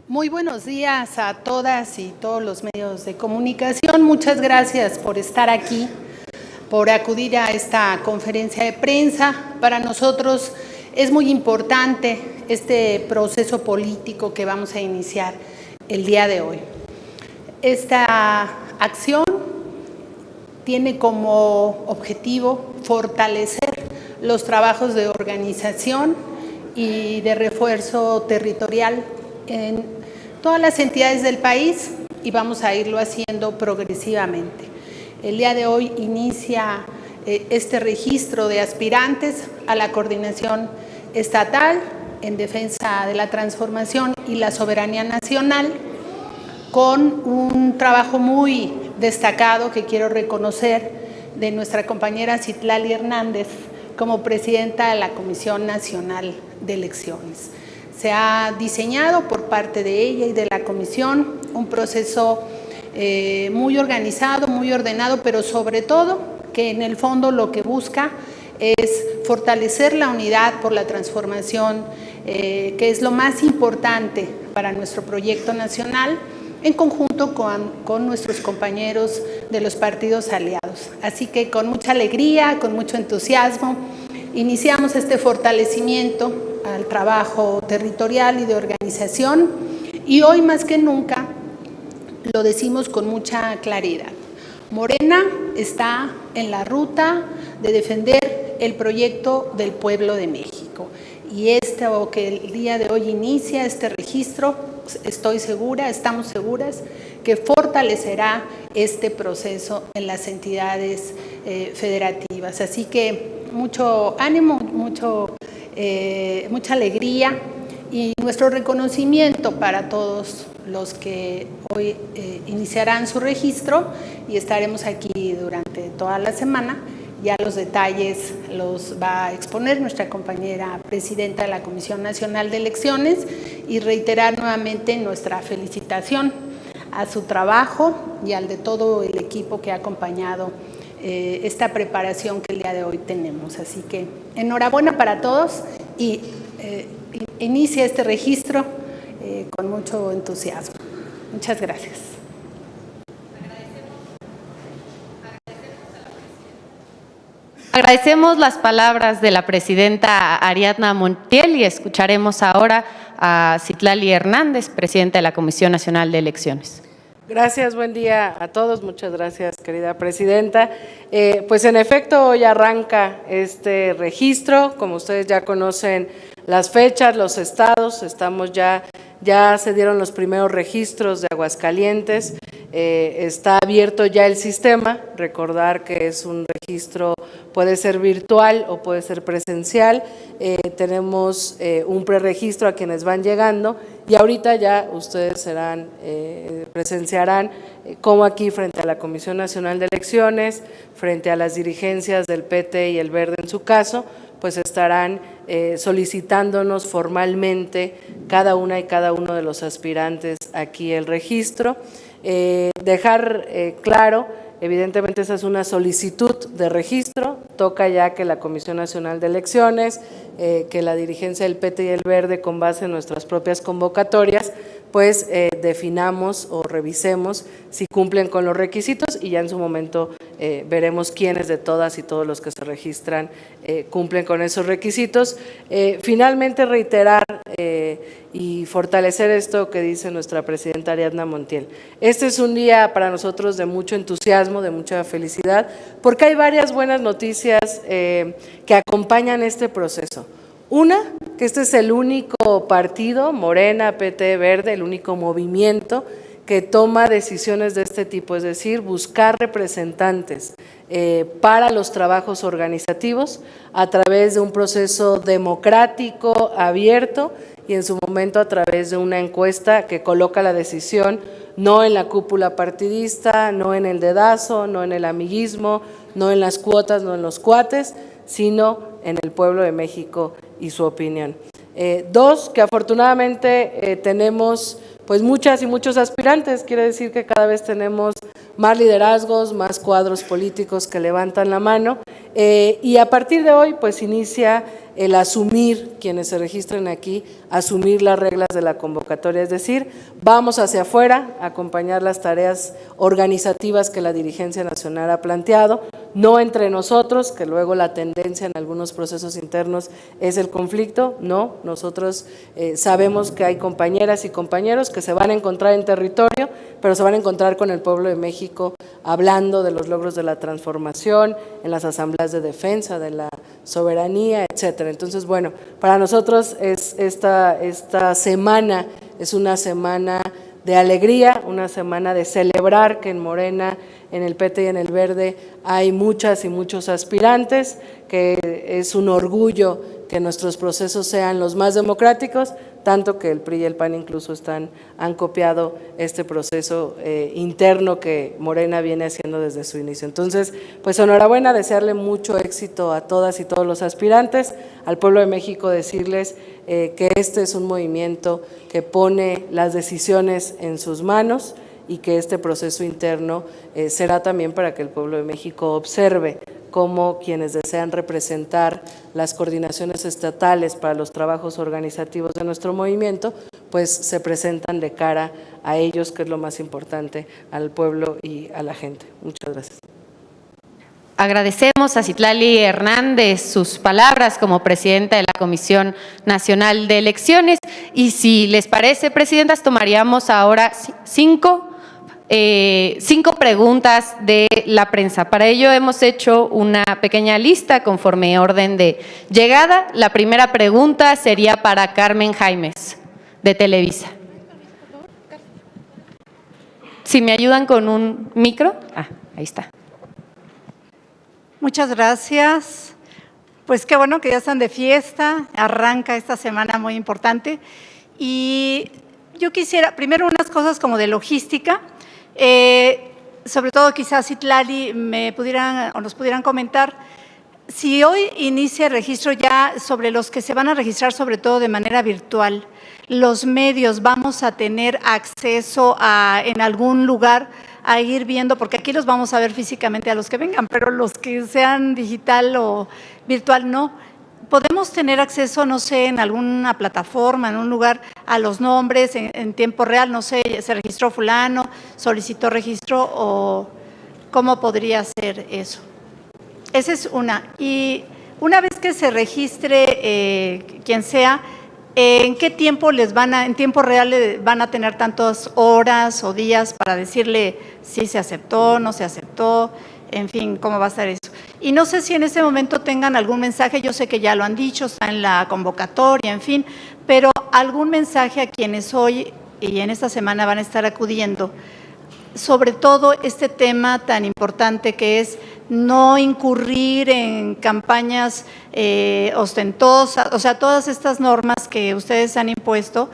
Muy buenos días a todas y todos los medios de comunicación. Muchas gracias por estar aquí, por acudir a esta conferencia de prensa. Para nosotros es muy importante este proceso político que vamos a iniciar el día de hoy. Esta acción tiene como objetivo fortalecer los trabajos de organización y de refuerzo territorial en todas las entidades del país y vamos a irlo haciendo progresivamente. El día de hoy inicia este registro de aspirantes a la coordinación estatal en defensa de la transformación y la soberanía nacional, con un trabajo muy destacado que quiero reconocer de nuestra compañera Citlali Hernández como presidenta de la Comisión Nacional de Elecciones. Se ha diseñado por parte de ella y de la comisión un proceso muy organizado, muy ordenado, pero sobre todo que en el fondo lo que busca es fortalecer la unidad por la transformación, que es lo más importante para nuestro proyecto nacional, en conjunto con nuestros compañeros de los partidos aliados. Así que con mucha alegría, con mucho entusiasmo, iniciamos este fortalecimiento al trabajo territorial y de organización, y hoy más que nunca lo decimos con mucha claridad. Morena está en la ruta de defender el proyecto del pueblo de México, y esto que el día de hoy inicia este registro, estoy segura, estamos seguras que fortalecerá este proceso en las entidades federativas. Así que mucho ánimo, mucha alegría y nuestro reconocimiento para todos los que hoy iniciarán su registro, y estaremos aquí durante toda la semana. Ya los detalles los va a exponer nuestra compañera presidenta de la Comisión Nacional de Elecciones, y reiterar nuevamente nuestra felicitación a su trabajo y al de todo el equipo que ha acompañado esta preparación que el día de hoy tenemos. Así que enhorabuena para todos y inicia este registro con mucho entusiasmo. Muchas gracias. Agradecemos las palabras de la presidenta Ariadna Montiel y escucharemos ahora a Citlali Hernández, presidenta de la Comisión Nacional de Elecciones. Gracias, buen día a todos. Muchas gracias, querida presidenta. Pues en efecto, hoy arranca este registro. Como ustedes ya conocen las fechas, los estados, estamos ya se dieron los primeros registros de Aguascalientes. Está abierto ya el sistema. Recordar que es un registro, puede ser virtual o puede ser presencial. Tenemos un preregistro a quienes van llegando, y ahorita ya ustedes presenciarán cómo aquí frente a la Comisión Nacional de Elecciones, frente a las dirigencias del PT y el Verde en su caso, pues estarán solicitándonos formalmente cada una y cada uno de los aspirantes aquí el registro. Dejar claro, evidentemente esa es una solicitud de registro, toca ya que la Comisión Nacional de Elecciones, que la dirigencia del PT y el Verde, con base en nuestras propias convocatorias, pues definamos o revisemos si cumplen con los requisitos, y ya en su momento veremos quiénes de todas y todos los que se registran cumplen con esos requisitos. Finalmente, reiterar y fortalecer esto que dice nuestra presidenta Ariadna Montiel. Este es un día para nosotros de mucho entusiasmo, de mucha felicidad, porque hay varias buenas noticias que acompañan este proceso. Una, que este es el único partido, Morena, PT, Verde, el único movimiento que toma decisiones de este tipo, es decir, buscar representantes para los trabajos organizativos a través de un proceso democrático, abierto, y en su momento a través de una encuesta que coloca la decisión no en la cúpula partidista, no en el dedazo, no en el amiguismo, no en las cuotas, no en los cuates, sino en el pueblo de México y su opinión. Dos, que afortunadamente tenemos pues muchas y muchos aspirantes, quiere decir que cada vez tenemos más liderazgos, más cuadros políticos que levantan la mano, Y a partir de hoy, pues inicia el asumir, quienes se registren aquí, asumir las reglas de la convocatoria, es decir, vamos hacia afuera a acompañar las tareas organizativas que la dirigencia nacional ha planteado, no entre nosotros, que luego la tendencia en algunos procesos internos es el conflicto, no, nosotros sabemos que hay compañeras y compañeros que se van a encontrar en territorio, pero se van a encontrar con el pueblo de México hablando de los logros de la transformación, en las asambleas de defensa, de la soberanía, etcétera. Entonces, bueno, para nosotros esta semana es una semana de alegría, una semana de celebrar que en Morena, en el PT y en el Verde hay muchas y muchos aspirantes, que es un orgullo que nuestros procesos sean los más democráticos, tanto que el PRI y el PAN incluso han copiado este proceso interno que Morena viene haciendo desde su inicio. Entonces, pues enhorabuena, desearle mucho éxito a todas y todos los aspirantes, al pueblo de México decirles que este es un movimiento que pone las decisiones en sus manos y que este proceso interno será también para que el pueblo de México observe cómo quienes desean representar las coordinaciones estatales para los trabajos organizativos de nuestro movimiento, pues se presentan de cara a ellos, que es lo más importante, al pueblo y a la gente. Muchas gracias. Agradecemos a Citlali Hernández sus palabras como presidenta de la Comisión Nacional de Elecciones y si les parece, presidentas, tomaríamos ahora cinco preguntas de la prensa. Para ello hemos hecho una pequeña lista conforme orden de llegada. La primera pregunta sería para Carmen Jaimes, de Televisa. Si me ayudan con un micro. Ahí está. Muchas gracias. Pues qué bueno que ya están de fiesta. Arranca esta semana muy importante. Y yo quisiera, primero unas cosas como de logística. Sobre todo quizás Citlali nos pudieran comentar si hoy inicia el registro ya sobre los que se van a registrar sobre todo de manera virtual, los medios vamos a tener acceso en algún lugar a ir viendo, porque aquí los vamos a ver físicamente a los que vengan, pero los que sean digital o virtual no. ¿Podemos tener acceso, no sé, en alguna plataforma, en un lugar, a los nombres en tiempo real? No sé, se registró fulano, solicitó registro o cómo podría ser eso. Esa es una. Y una vez que se registre quien sea, ¿en qué tiempo en tiempo real van a tener tantas horas o días para decirle si se aceptó, no se aceptó? En fin, ¿cómo va a estar eso? Y no sé si en este momento tengan algún mensaje, yo sé que ya lo han dicho, está en la convocatoria, en fin, pero algún mensaje a quienes hoy y en esta semana van a estar acudiendo, sobre todo este tema tan importante que es no incurrir en campañas ostentosas, o sea, todas estas normas que ustedes han impuesto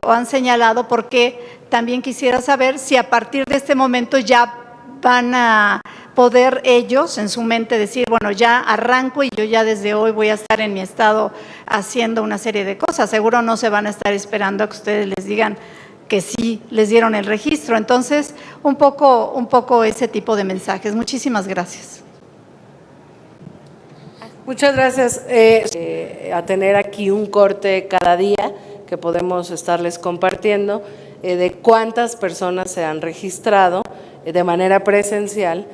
o han señalado, porque también quisiera saber si a partir de este momento ya van a poder ellos en su mente decir, bueno, ya arranco y yo ya desde hoy voy a estar en mi estado haciendo una serie de cosas. Seguro no se van a estar esperando a que ustedes les digan que sí les dieron el registro. Entonces, un poco ese tipo de mensajes. Muchísimas gracias. Muchas gracias. A tener aquí un corte cada día que podemos estarles compartiendo de cuántas personas se han registrado de manera presencial,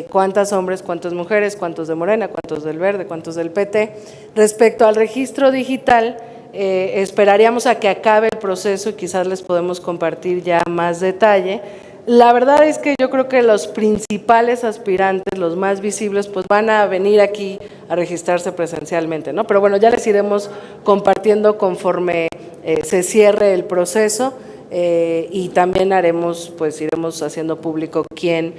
cuántos hombres, cuántas mujeres, cuántos de Morena, cuántos del Verde, cuántos del PT. Respecto al registro digital, esperaríamos a que acabe el proceso y quizás les podemos compartir ya más detalle. La verdad es que yo creo que los principales aspirantes, los más visibles, pues van a venir aquí a registrarse presencialmente, ¿no? Pero bueno, ya les iremos compartiendo conforme se cierre el proceso. Y también iremos haciendo público quién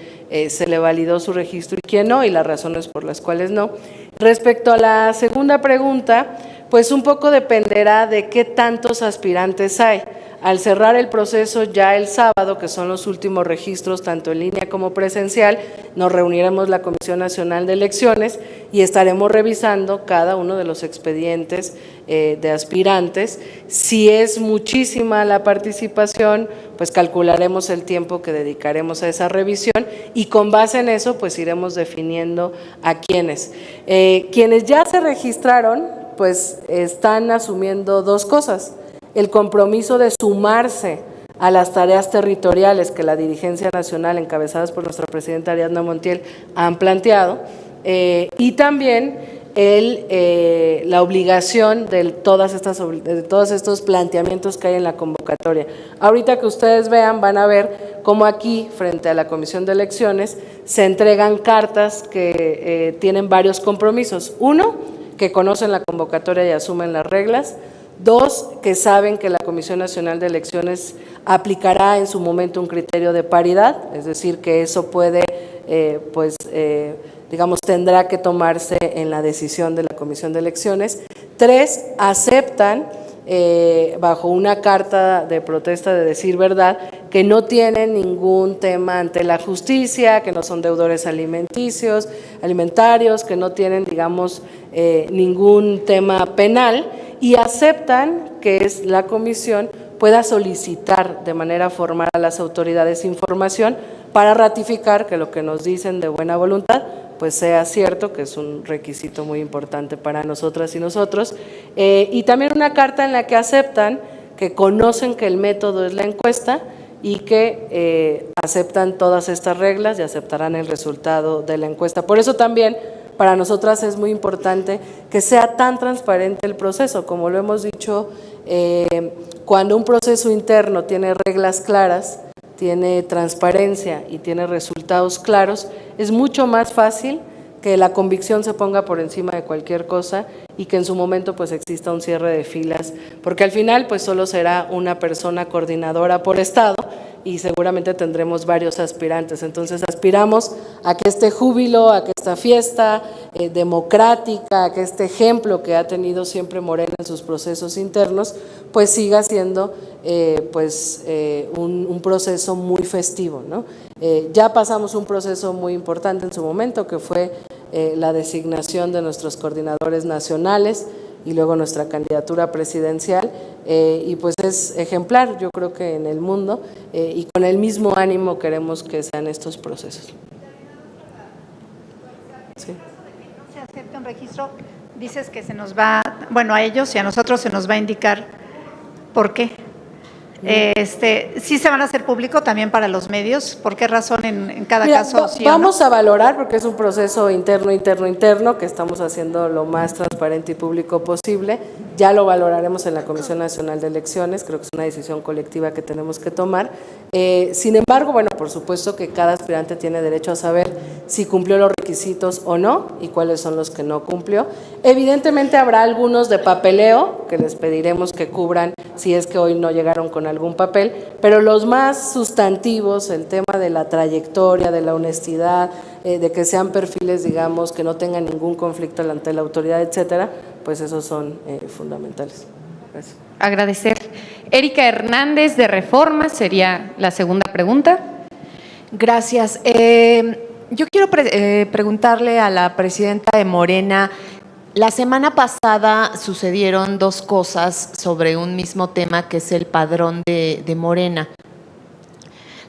se le validó su registro y quién no, y las razones por las cuales no. Respecto a la segunda pregunta, pues un poco dependerá de qué tantos aspirantes hay. Al cerrar el proceso ya el sábado, que son los últimos registros tanto en línea como presencial, nos reuniremos la Comisión Nacional de Elecciones y estaremos revisando cada uno de los expedientes de aspirantes. Si es muchísima la participación, pues calcularemos el tiempo que dedicaremos a esa revisión y con base en eso pues iremos definiendo a quiénes. Quienes ya se registraron pues están asumiendo dos cosas: el compromiso de sumarse a las tareas territoriales que la dirigencia nacional, encabezadas por nuestra presidenta Ariadna Montiel, han planteado, y también la obligación de todos estos planteamientos que hay en la convocatoria. Ahorita que ustedes vean, van a ver cómo aquí, frente a la Comisión de Elecciones, se entregan cartas que tienen varios compromisos. Uno, que conocen la convocatoria y asumen las reglas. Dos, que saben que la Comisión Nacional de Elecciones aplicará en su momento un criterio de paridad, es decir, que eso puede, digamos, tendrá que tomarse en la decisión de la Comisión de Elecciones. Tres, aceptan bajo una carta de protesta de decir verdad que no tienen ningún tema ante la justicia, que no son deudores alimentarios, que no tienen, digamos, ningún tema penal, y aceptan que la comisión pueda solicitar de manera formal a las autoridades información para ratificar que lo que nos dicen de buena voluntad pues sea cierto, que es un requisito muy importante para nosotras y nosotros, y también una carta en la que aceptan que conocen que el método es la encuesta y que aceptan todas estas reglas y aceptarán el resultado de la encuesta. Por eso también para nosotras es muy importante que sea tan transparente el proceso. Como lo hemos dicho, cuando un proceso interno tiene reglas claras, tiene transparencia y tiene resultados claros, es mucho más fácil que la convicción se ponga por encima de cualquier cosa y que en su momento pues exista un cierre de filas, porque al final pues solo será una persona coordinadora por estado y seguramente tendremos varios aspirantes. Entonces aspiramos a que este júbilo, a que esta fiesta democrática, a que este ejemplo que ha tenido siempre Morena en sus procesos internos, pues siga siendo un proceso muy festivo, ¿no? Ya pasamos un proceso muy importante en su momento, que fue la designación de nuestros coordinadores nacionales y luego nuestra candidatura presidencial, y pues es ejemplar, yo creo que en el mundo, y con el mismo ánimo queremos que sean estos procesos. Sí. No se acepta un registro, dices que se nos va, bueno, a ellos y a nosotros se nos va a indicar por qué. ¿Sí se van a hacer público también para los medios? ¿Por qué razón en cada caso? ¿Sí vamos a valorar, porque es un proceso interno que estamos haciendo lo más transparente y público posible. Ya lo valoraremos en la Comisión Nacional de Elecciones, creo que es una decisión colectiva que tenemos que tomar. Sin embargo, bueno, por supuesto que cada aspirante tiene derecho a saber si cumplió los requisitos o no y cuáles son los que no cumplió. Evidentemente habrá algunos de papeleo que les pediremos que cubran si es que hoy no llegaron con algún papel, pero los más sustantivos, el tema de la trayectoria, de la honestidad, de que sean perfiles, digamos, que no tengan ningún conflicto ante la autoridad, etcétera, pues esos son fundamentales. Gracias. Agradecer. Erika Hernández, de Reforma, sería la segunda pregunta. Gracias. Yo quiero preguntarle a la presidenta de Morena. La semana pasada sucedieron dos cosas sobre un mismo tema, que es el padrón de Morena.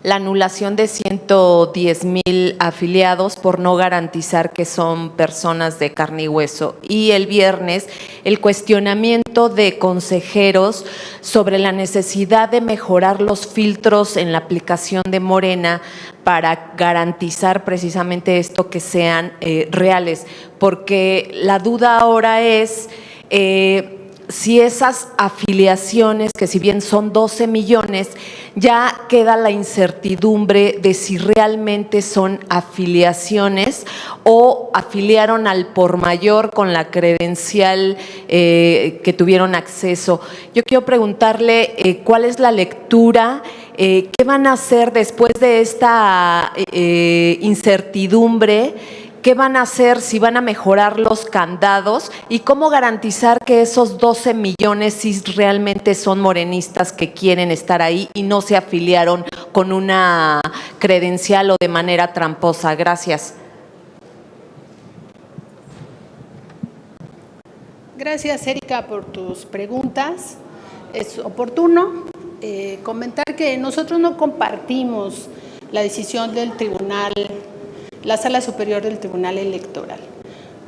La anulación de 110,000 afiliados por no garantizar que son personas de carne y hueso. Y el viernes, el cuestionamiento de consejeros sobre la necesidad de mejorar los filtros en la aplicación de Morena para garantizar precisamente esto, que sean reales. Porque la duda ahora es si esas afiliaciones, que si bien son 12 millones, ya queda la incertidumbre de si realmente son afiliaciones o afiliaron al por mayor con la credencial que tuvieron acceso. Yo quiero preguntarle cuál es la lectura, qué van a hacer después de esta incertidumbre. ¿Qué van a hacer? Si van a mejorar los candados y cómo garantizar que esos 12 millones sí realmente son morenistas que quieren estar ahí y no se afiliaron con una credencial o de manera tramposa. Gracias. Gracias, Erika, por tus preguntas. Es oportuno comentar que nosotros no compartimos la decisión del Tribunal, la Sala Superior del Tribunal Electoral.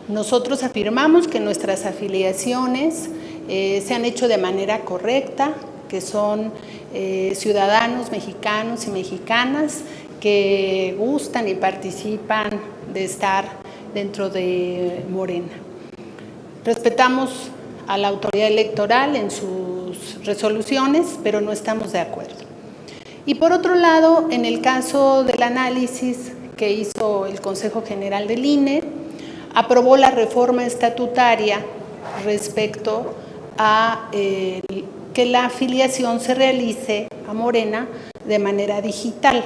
Nosotros afirmamos que nuestras afiliaciones se han hecho de manera correcta, que son ciudadanos mexicanos y mexicanas que gustan y participan de estar dentro de Morena. Respetamos a la autoridad electoral en sus resoluciones, pero no estamos de acuerdo. Y por otro lado, en el caso del análisis que hizo el Consejo General del INE, aprobó la reforma estatutaria respecto a que la afiliación se realice a Morena de manera digital.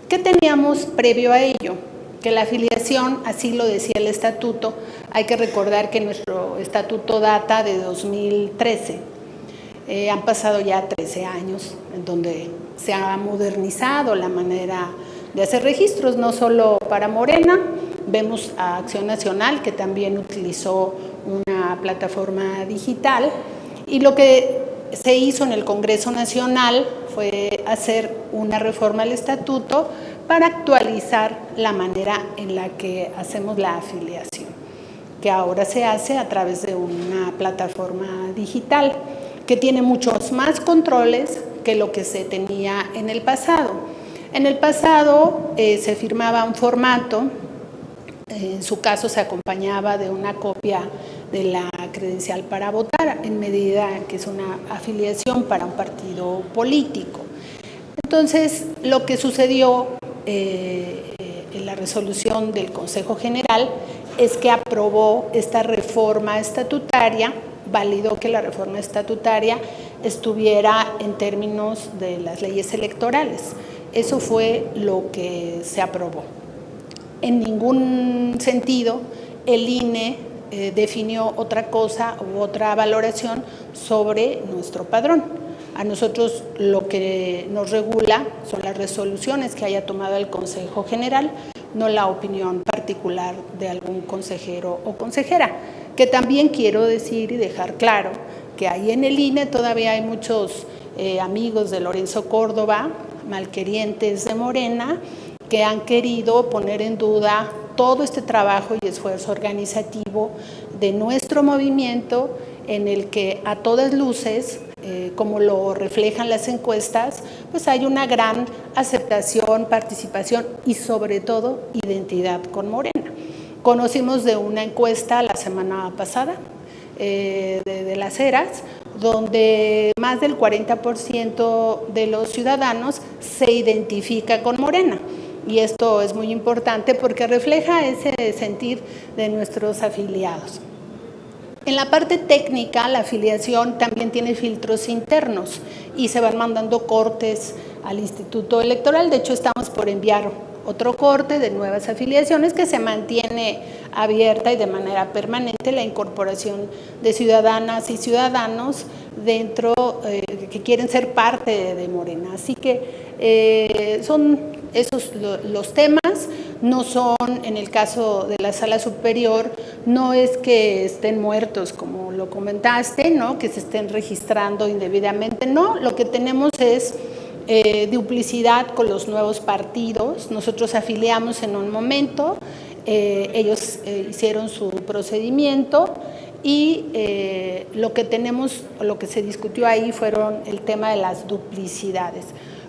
¿Qué teníamos previo a ello? Que la afiliación, así lo decía el estatuto, hay que recordar que nuestro estatuto data de 2013. Han pasado ya 13 años en donde se ha modernizado la manera de hacer registros, no solo para Morena, vemos a Acción Nacional que también utilizó una plataforma digital, y lo que se hizo en el Congreso Nacional fue hacer una reforma al estatuto para actualizar la manera en la que hacemos la afiliación, que ahora se hace a través de una plataforma digital que tiene muchos más controles que lo que se tenía en el pasado. En el pasado se firmaba un formato, en su caso se acompañaba de una copia de la credencial para votar, en medida que es una afiliación para un partido político. Entonces, lo que sucedió en la resolución del Consejo General es que aprobó esta reforma estatutaria, validó que la reforma estatutaria estuviera en términos de las leyes electorales. Eso fue lo que se aprobó. En ningún sentido el INE definió otra cosa u otra valoración sobre nuestro padrón. A nosotros lo que nos regula son las resoluciones que haya tomado el Consejo General, no la opinión particular de algún consejero o consejera, que también quiero decir y dejar claro que ahí en el INE todavía hay muchos amigos de Lorenzo Córdoba, malquerientes de Morena, que han querido poner en duda todo este trabajo y esfuerzo organizativo de nuestro movimiento, en el que a todas luces, como lo reflejan las encuestas, pues hay una gran aceptación, participación y sobre todo identidad con Morena. Conocimos de una encuesta la semana pasada de Las Heras, donde más del 40% de los ciudadanos se identifica con Morena. Y esto es muy importante porque refleja ese sentir de nuestros afiliados. En la parte técnica, la afiliación también tiene filtros internos y se van mandando cortes al Instituto Electoral. De hecho, estamos por enviar otro corte de nuevas afiliaciones, que se mantiene abierta y de manera permanente la incorporación de ciudadanas y ciudadanos dentro, que quieren ser parte de Morena. Así que son esos los temas. No son, en el caso de la Sala Superior, no es que estén muertos, como lo comentaste, ¿no? Que se estén registrando indebidamente, no. Lo que tenemos es duplicidad con los nuevos partidos. Nosotros afiliamos en un momento, ellos hicieron su procedimiento y lo que tenemos, lo que se discutió ahí fueron el tema de las duplicidades.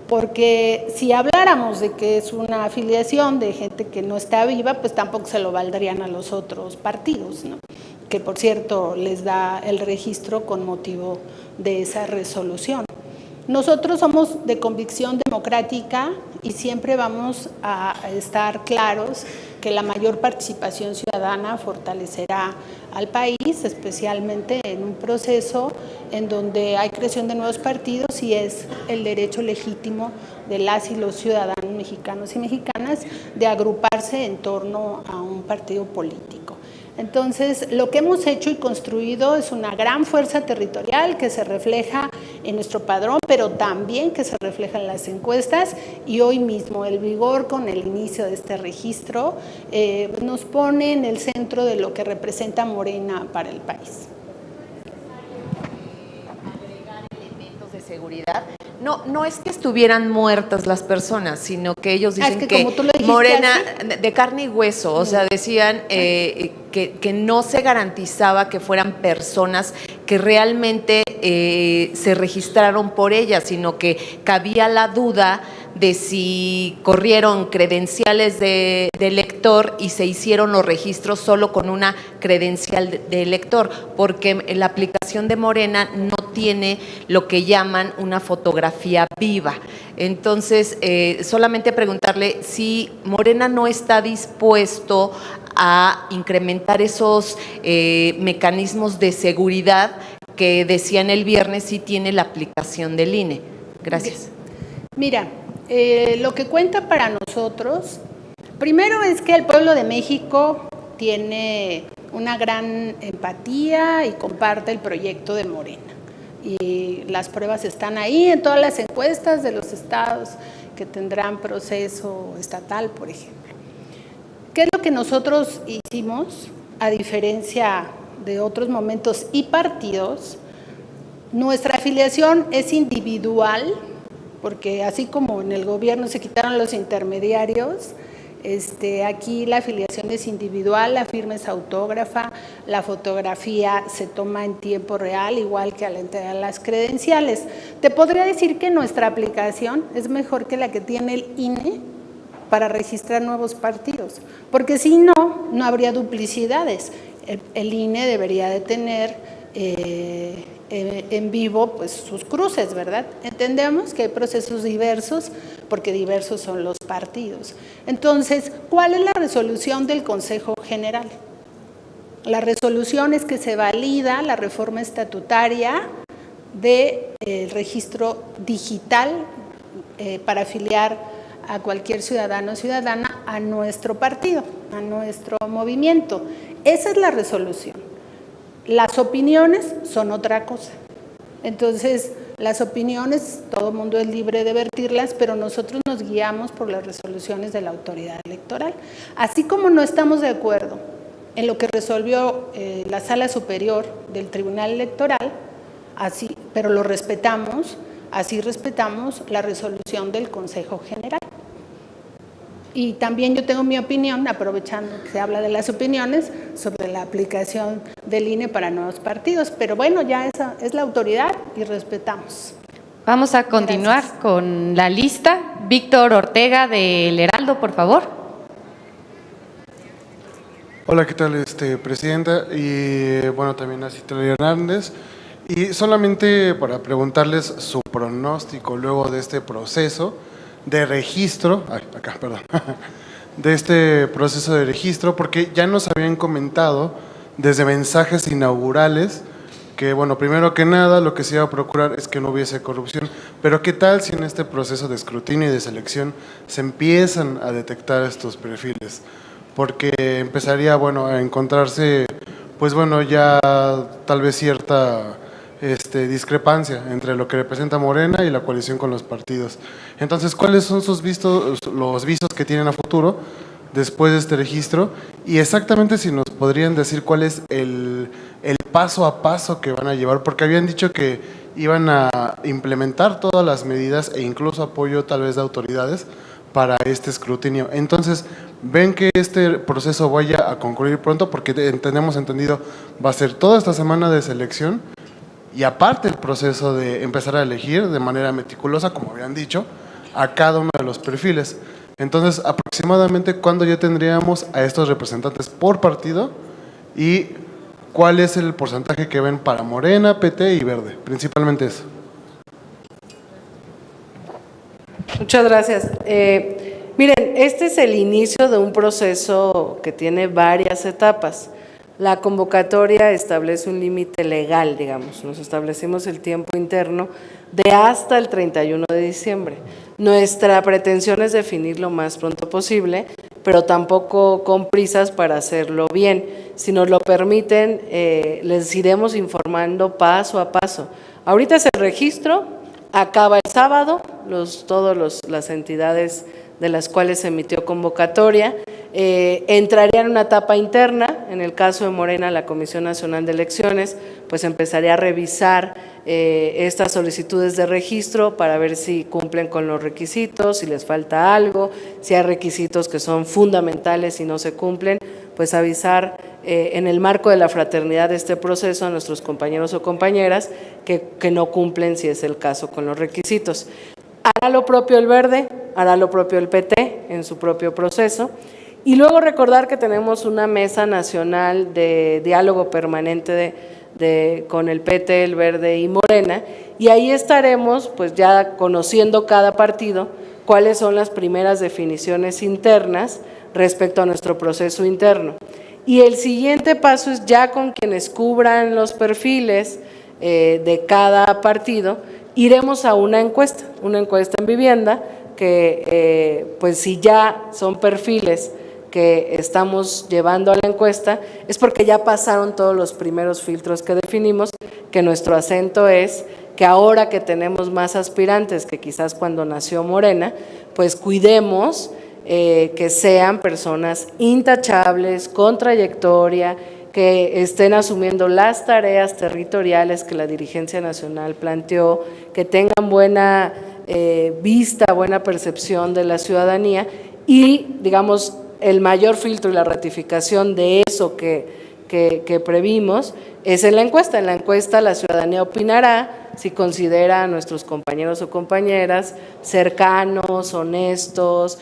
Porque si habláramos de que es una afiliación de gente que no está viva, pues tampoco se lo valdrían a los otros partidos, ¿no? Que por cierto les da el registro con motivo de esa resolución. Nosotros somos de convicción democrática y siempre vamos a estar claros que la mayor participación ciudadana fortalecerá al país, especialmente en un proceso en donde hay creación de nuevos partidos y es el derecho legítimo de las y los ciudadanos mexicanos y mexicanas de agruparse en torno a un partido político. Entonces, lo que hemos hecho y construido es una gran fuerza territorial que se refleja en nuestro padrón, pero también que se refleja en las encuestas, y hoy mismo el vigor con el inicio de este registro nos pone en el centro de lo que representa Morena para el país. De seguridad. No es que estuvieran muertas las personas, sino que ellos dicen que como tú lo dijiste, Morena, de carne y hueso, o sea, decían que no se garantizaba que fueran personas que realmente se registraron por ellas, sino que cabía la duda de si corrieron credenciales de elector y se hicieron los registros solo con una credencial de elector, porque la aplicación de Morena no tiene lo que llaman una fotografía viva. Entonces, solamente preguntarle si Morena no está dispuesto a incrementar esos mecanismos de seguridad que decían el viernes sí tiene la aplicación del INE. Gracias. Mira, lo que cuenta para nosotros, primero es que el pueblo de México tiene una gran empatía y comparte el proyecto de Morena. Y las pruebas están ahí en todas las encuestas de los estados que tendrán proceso estatal, por ejemplo. ¿Qué es lo que nosotros hicimos? A diferencia de otros momentos y partidos, nuestra afiliación es individual, porque así como en el gobierno se quitaron los intermediarios, aquí la afiliación es individual, la firma es autógrafa, la fotografía se toma en tiempo real, igual que al entregar las credenciales. Te podría decir que nuestra aplicación es mejor que la que tiene el INE para registrar nuevos partidos, porque si no, no habría duplicidades. El INE debería de tener en vivo pues sus cruces, ¿verdad? Entendemos que hay procesos diversos porque diversos son los partidos. Entonces, ¿cuál es la resolución del Consejo General? La resolución es que se valida la reforma estatutaria del registro digital para afiliar a cualquier ciudadano o ciudadana a nuestro partido, a nuestro movimiento. Esa es la resolución. Las opiniones son otra cosa. Entonces, las opiniones, todo el mundo es libre de vertirlas, pero nosotros nos guiamos por las resoluciones de la autoridad electoral. Así como no estamos de acuerdo en lo que resolvió la Sala Superior del Tribunal Electoral, así, pero lo respetamos, así respetamos la resolución del Consejo General. Y también yo tengo mi opinión, aprovechando que se habla de las opiniones, sobre la aplicación del INE para nuevos partidos. Pero bueno, ya esa es la autoridad y respetamos. Vamos a continuar con la lista. Víctor Ortega del Heraldo, por favor. Hola, ¿qué tal, presidenta? Y bueno, también a Citlali Hernández. Y solamente para preguntarles su pronóstico luego de este proceso de registro, de este proceso de registro, porque ya nos habían comentado desde mensajes inaugurales que, bueno, primero que nada, lo que se iba a procurar es que no hubiese corrupción, pero ¿qué tal si en este proceso de escrutinio y de selección se empiezan a detectar estos perfiles? Porque empezaría, bueno, a encontrarse, pues bueno, ya tal vez cierta discrepancia entre lo que representa Morena y la coalición con los partidos. Entonces, ¿cuáles son los visos que tienen a futuro después de este registro? Y exactamente si nos podrían decir cuál es el paso a paso que van a llevar, porque habían dicho que iban a implementar todas las medidas e incluso apoyo tal vez de autoridades para este escrutinio. Entonces, ¿ven que este proceso vaya a concluir pronto? Porque tenemos entendido, va a ser toda esta semana de selección y aparte el proceso de empezar a elegir de manera meticulosa, como habían dicho, a cada uno de los perfiles. Entonces, aproximadamente, ¿cuándo ya tendríamos a estos representantes por partido? ¿Y cuál es el porcentaje que ven para Morena, PT y Verde? Principalmente eso. Muchas gracias. Miren, este es el inicio de un proceso que tiene varias etapas. La convocatoria establece un límite legal, digamos, nos establecimos el tiempo interno de hasta el 31 de diciembre. Nuestra pretensión es definir lo más pronto posible, pero tampoco con prisas para hacerlo bien. Si nos lo permiten, les iremos informando paso a paso. Ahorita es el registro, acaba el sábado, todas las entidades de las cuales se emitió convocatoria, entraría en una etapa interna. En el caso de Morena, la Comisión Nacional de Elecciones pues empezaría a revisar estas solicitudes de registro para ver si cumplen con los requisitos, si les falta algo, si hay requisitos que son fundamentales y no se cumplen, pues avisar en el marco de la fraternidad de este proceso a nuestros compañeros o compañeras que no cumplen, si es el caso, con los requisitos. Hará lo propio el Verde, hará lo propio el PT en su propio proceso. Y luego recordar que tenemos una mesa nacional de diálogo permanente con el PT, el Verde y Morena, y ahí estaremos pues ya conociendo cada partido cuáles son las primeras definiciones internas respecto a nuestro proceso interno. Y el siguiente paso es ya con quienes cubran los perfiles de cada partido, iremos a una encuesta en vivienda, que pues si ya son perfiles que estamos llevando a la encuesta, es porque ya pasaron todos los primeros filtros que definimos, que nuestro acento es que ahora que tenemos más aspirantes que quizás cuando nació Morena, pues cuidemos que sean personas intachables, con trayectoria, que estén asumiendo las tareas territoriales que la dirigencia nacional planteó, que tengan buena vista, buena percepción de la ciudadanía y, digamos, el mayor filtro y la ratificación de eso que previmos es en la encuesta. En la encuesta la ciudadanía opinará si considera a nuestros compañeros o compañeras cercanos, honestos,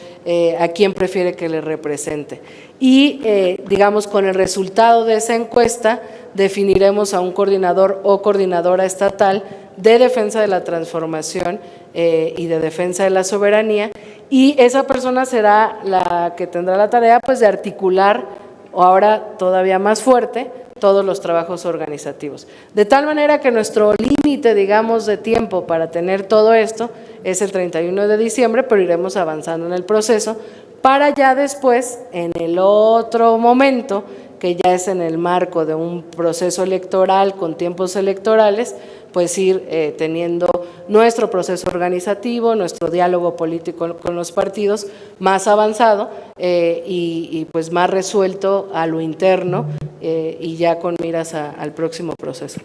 a quién prefiere que le represente. Y, digamos, con el resultado de esa encuesta definiremos a un coordinador o coordinadora estatal de defensa de la transformación y de defensa de la soberanía, y esa persona será la que tendrá la tarea pues de articular, o ahora todavía más fuerte, todos los trabajos organizativos. De tal manera que nuestro límite, digamos, de tiempo para tener todo esto es el 31 de diciembre, pero iremos avanzando en el proceso para ya después, en el otro momento, que ya es en el marco de un proceso electoral con tiempos electorales, pues ir teniendo nuestro proceso organizativo, nuestro diálogo político con los partidos más avanzado y pues más resuelto a lo interno y ya con miras al próximo proceso.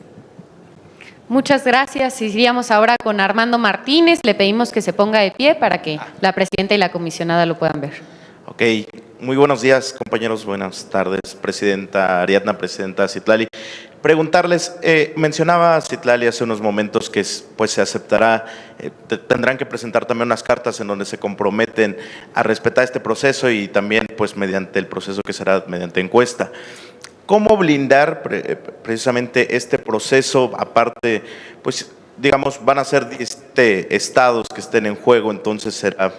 Muchas gracias. Iríamos ahora con Armando Martínez. Le pedimos que se ponga de pie para que la presidenta y la comisionada lo puedan ver. Ok, muy buenos días, compañeros, buenas tardes, presidenta Ariadna, presidenta Citlali. Preguntarles, mencionaba Citlali hace unos momentos que pues se aceptará, tendrán que presentar también unas cartas en donde se comprometen a respetar este proceso y también pues mediante el proceso que será mediante encuesta. ¿Cómo blindar precisamente este proceso? Aparte, pues digamos, van a ser 17 estados que estén en juego, entonces será,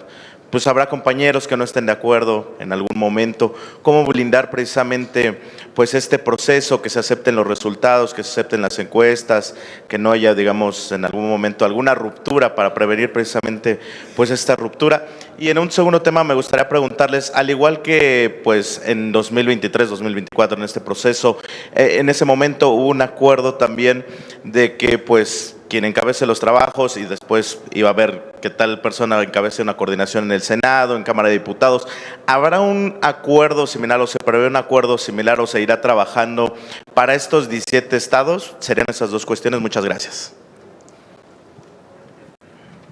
pues habrá compañeros que no estén de acuerdo en algún momento. ¿Cómo blindar precisamente pues este proceso, que se acepten los resultados, que se acepten las encuestas, que no haya, digamos, en algún momento alguna ruptura para prevenir precisamente pues esta ruptura? Y en un segundo tema me gustaría preguntarles, al igual que pues en 2023, 2024 en este proceso, en ese momento hubo un acuerdo también de que pues quien encabece los trabajos y después iba a ver qué tal persona encabece una coordinación en el Senado, en Cámara de Diputados. ¿Habrá un acuerdo similar o se prevé un acuerdo similar o se irá trabajando para estos 17 estados? Serían esas dos cuestiones. Muchas gracias.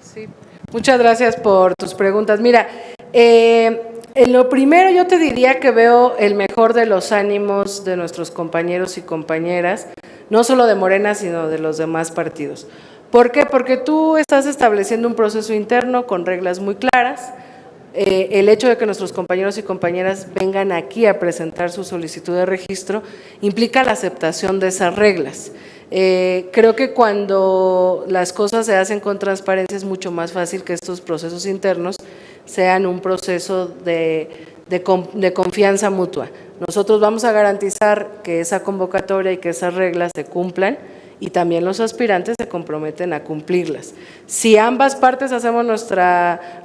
Sí, muchas gracias por tus preguntas. Mira, en lo primero yo te diría que veo el mejor de los ánimos de nuestros compañeros y compañeras, no solo de Morena, sino de los demás partidos. ¿Por qué? Porque tú estás estableciendo un proceso interno con reglas muy claras. El hecho de que nuestros compañeros y compañeras vengan aquí a presentar su solicitud de registro implica la aceptación de esas reglas. Creo que cuando las cosas se hacen con transparencia es mucho más fácil que estos procesos internos sean un proceso de confianza mutua. Nosotros vamos a garantizar que esa convocatoria y que esas reglas se cumplan y también los aspirantes se comprometen a cumplirlas. Si ambas partes hacemos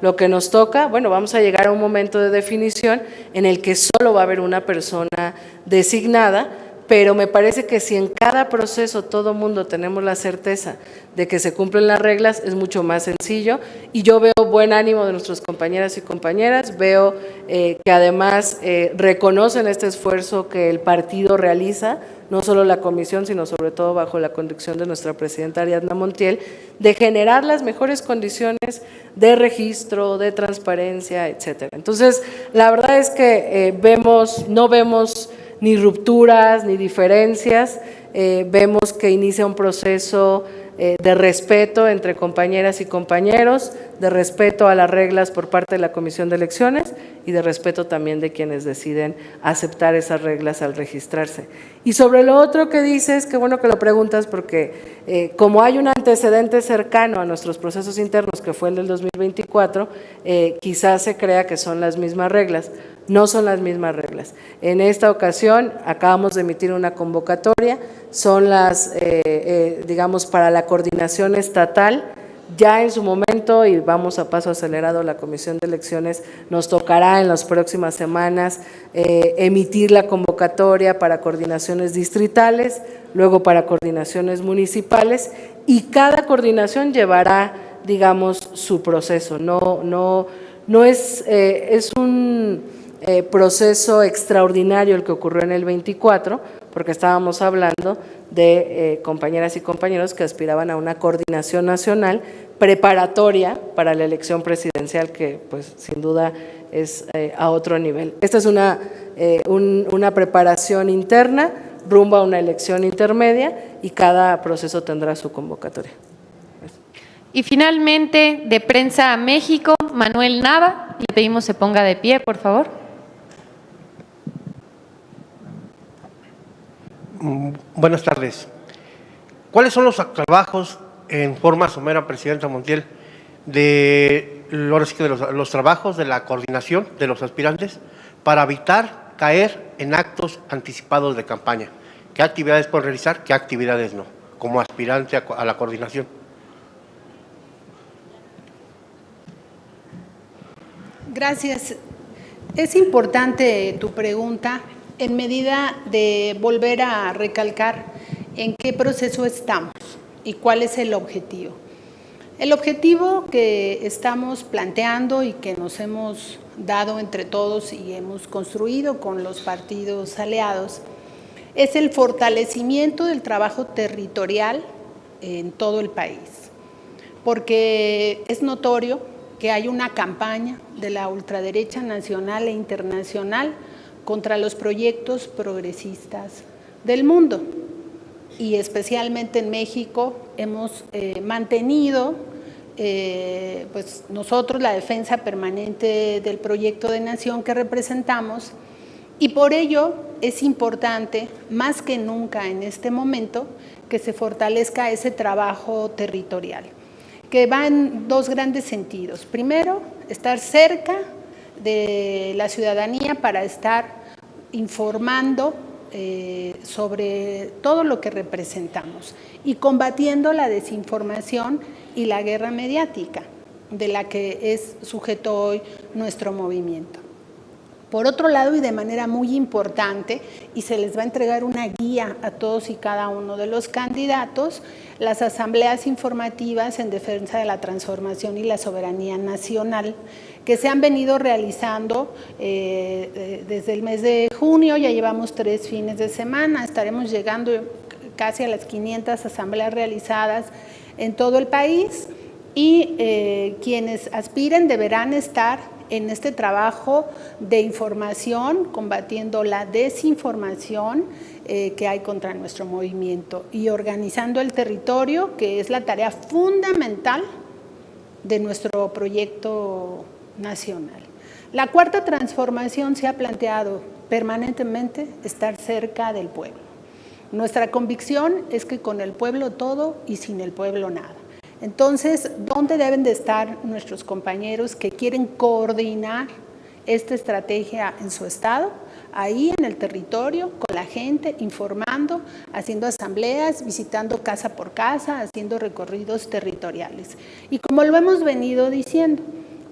lo que nos toca, bueno, vamos a llegar a un momento de definición en el que solo va a haber una persona designada, pero me parece que si en cada proceso todo mundo tenemos la certeza de que se cumplen las reglas, es mucho más sencillo, y yo veo buen ánimo de nuestras compañeras y compañeras, veo que además reconocen este esfuerzo que el partido realiza, no solo la comisión, sino sobre todo bajo la conducción de nuestra presidenta Ariadna Montiel, de generar las mejores condiciones de registro, de transparencia, etcétera. Entonces, la verdad es que no vemos ni rupturas, ni diferencias, vemos que inicia un proceso de respeto entre compañeras y compañeros, de respeto a las reglas por parte de la Comisión de Elecciones y de respeto también de quienes deciden aceptar esas reglas al registrarse. Y sobre lo otro que dices, qué bueno que lo preguntas, porque como hay un antecedente cercano a nuestros procesos internos, que fue el del 2024, quizás se crea que son las mismas reglas. No son las mismas reglas. En esta ocasión acabamos de emitir una convocatoria, son las, digamos, para la coordinación estatal. Ya en su momento, y vamos a paso acelerado, la Comisión de Elecciones nos tocará en las próximas semanas emitir la convocatoria para coordinaciones distritales, luego para coordinaciones municipales, y cada coordinación llevará, digamos, su proceso. No es un proceso extraordinario el que ocurrió en el 24, porque estábamos hablando de compañeras y compañeros que aspiraban a una coordinación nacional preparatoria para la elección presidencial, que pues sin duda es a otro nivel. Esta es una preparación interna rumbo a una elección intermedia, y cada proceso tendrá su convocatoria. Y finalmente, de Prensa a México, Manuel Nava, le pedimos se ponga de pie, por favor. Buenas tardes. ¿Cuáles son los trabajos, en forma somera, Presidenta Montiel, de los trabajos de la coordinación de los aspirantes para evitar caer en actos anticipados de campaña? ¿Qué actividades pueden realizar, qué actividades no, como aspirante a la coordinación? Gracias. Es importante tu pregunta en medida de volver a recalcar en qué proceso estamos y cuál es el objetivo. El objetivo que estamos planteando y que nos hemos dado entre todos y hemos construido con los partidos aliados es el fortalecimiento del trabajo territorial en todo el país, porque es notorio que hay una campaña de la ultraderecha nacional e internacional contra los proyectos progresistas del mundo, y especialmente en México hemos mantenido pues nosotros la defensa permanente del proyecto de nación que representamos, y por ello es importante, más que nunca en este momento, que se fortalezca ese trabajo territorial, que va en dos grandes sentidos. Primero, estar cerca de la ciudadanía para estar informando sobre todo lo que representamos y combatiendo la desinformación y la guerra mediática de la que es sujeto hoy nuestro movimiento. Por otro lado, y de manera muy importante, y se les va a entregar una guía a todos y cada uno de los candidatos, las asambleas informativas en defensa de la transformación y la soberanía nacional, que se han venido realizando desde el mes de junio. Ya llevamos 3 fines de semana, estaremos llegando casi a las 500 asambleas realizadas en todo el país, y quienes aspiren deberán estar en este trabajo de información, combatiendo la desinformación que hay contra nuestro movimiento y organizando el territorio, que es la tarea fundamental de nuestro proyecto nacional. La cuarta transformación se ha planteado permanentemente estar cerca del pueblo. Nuestra convicción es que con el pueblo todo y sin el pueblo nada. Entonces, ¿dónde deben de estar nuestros compañeros que quieren coordinar esta estrategia en su estado? Ahí en el territorio, con la gente, informando, haciendo asambleas, visitando casa por casa, haciendo recorridos territoriales. Y como lo hemos venido diciendo,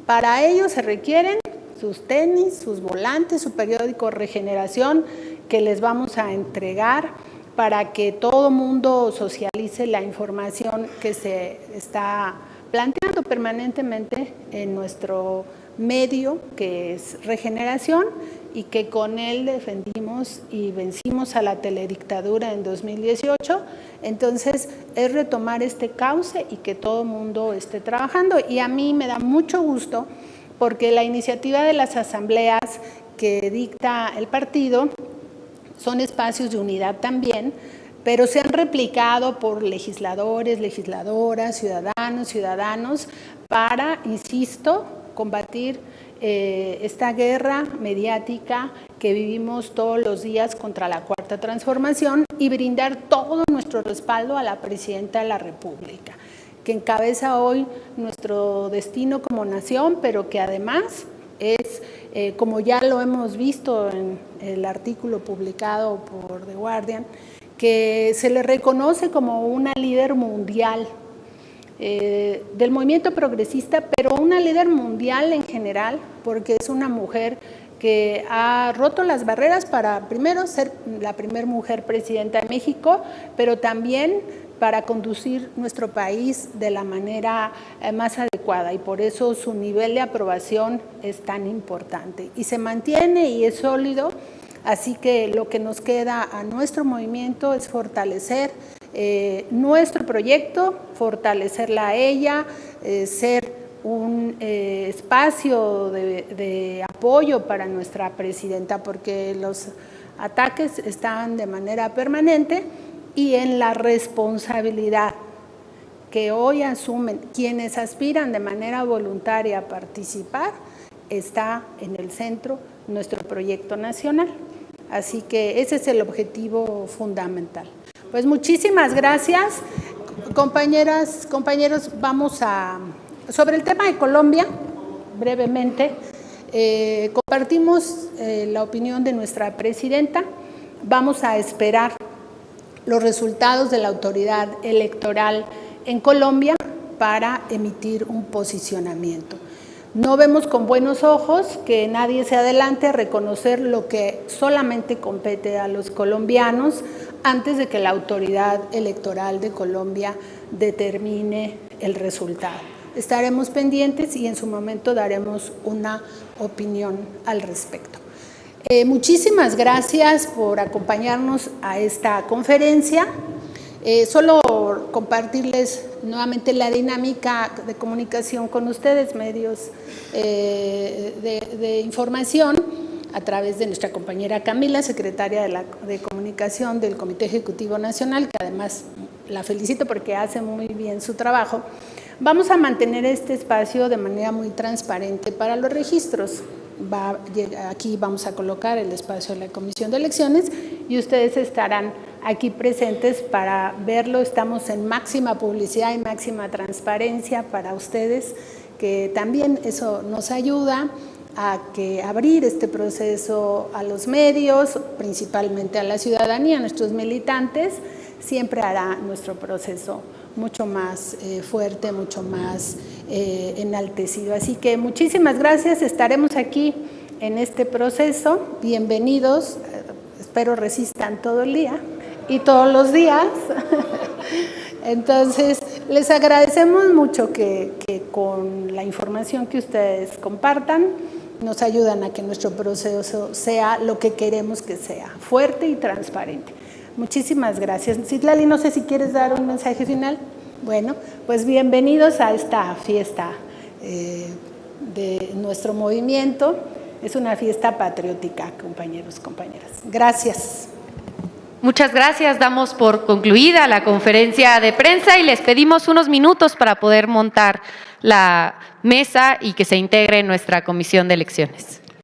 para ello se requieren sus tenis, sus volantes, su periódico Regeneración, que les vamos a entregar para que todo mundo socialice la información que se está planteando permanentemente en nuestro medio, que es Regeneración, y que con él defendimos y vencimos a la teledictadura en 2018. Entonces, es retomar este cauce y que todo el mundo esté trabajando. Y a mí me da mucho gusto porque la iniciativa de las asambleas que dicta el partido son espacios de unidad también, pero se han replicado por legisladores, legisladoras, ciudadanos, para, insisto, combatir esta guerra mediática que vivimos todos los días contra la Cuarta Transformación y brindar todo nuestro respaldo a la Presidenta de la República, que encabeza hoy nuestro destino como nación, pero que además es, como ya lo hemos visto en el artículo publicado por The Guardian, que se le reconoce como una líder mundial del movimiento progresista, pero una líder mundial en general, porque es una mujer que ha roto las barreras para primero ser la primera mujer presidenta de México, pero también para conducir nuestro país de la manera más adecuada, y por eso su nivel de aprobación es tan importante y se mantiene y es sólido. Así que lo que nos queda a nuestro movimiento es fortalecer nuestro proyecto, fortalecerla a ella, ser un espacio de apoyo para nuestra presidenta, porque los ataques están de manera permanente, y en la responsabilidad que hoy asumen quienes aspiran de manera voluntaria a participar, está en el centro nuestro proyecto nacional. Así que ese es el objetivo fundamental. Pues muchísimas gracias, compañeras, compañeros. Vamos a, sobre el tema de Colombia, brevemente, compartimos la opinión de nuestra presidenta. Vamos a esperar los resultados de la autoridad electoral en Colombia para emitir un posicionamiento. No vemos con buenos ojos que nadie se adelante a reconocer lo que solamente compete a los colombianos antes de que la autoridad electoral de Colombia determine el resultado. Estaremos pendientes y en su momento daremos una opinión al respecto. Muchísimas gracias por acompañarnos a esta conferencia. Solo compartirles nuevamente la dinámica de comunicación con ustedes, medios de información, a través de nuestra compañera Camila, secretaria de Comunicación del Comité Ejecutivo Nacional, que además la felicito porque hace muy bien su trabajo. Vamos a mantener este espacio de manera muy transparente para los registros. Aquí vamos a colocar el espacio de la Comisión de Elecciones y ustedes estarán aquí presentes para verlo. Estamos en máxima publicidad y máxima transparencia para ustedes, que también eso nos ayuda a abrir este proceso a los medios, principalmente a la ciudadanía, a nuestros militantes. Siempre hará nuestro proceso mucho más fuerte, mucho más enaltecido. Así que muchísimas gracias, estaremos aquí en este proceso. Bienvenidos, espero resistan todo el día y todos los días. Entonces, les agradecemos mucho que con la información que ustedes compartan, nos ayudan a que nuestro proceso sea lo que queremos que sea, fuerte y transparente. Muchísimas gracias. Citlali, no sé si quieres dar un mensaje final. Bueno, pues bienvenidos a esta fiesta de nuestro movimiento. Es una fiesta patriótica, compañeros, compañeras. Gracias. Muchas gracias. Damos por concluida la conferencia de prensa y les pedimos unos minutos para poder montar la mesa y que se integre nuestra comisión de elecciones.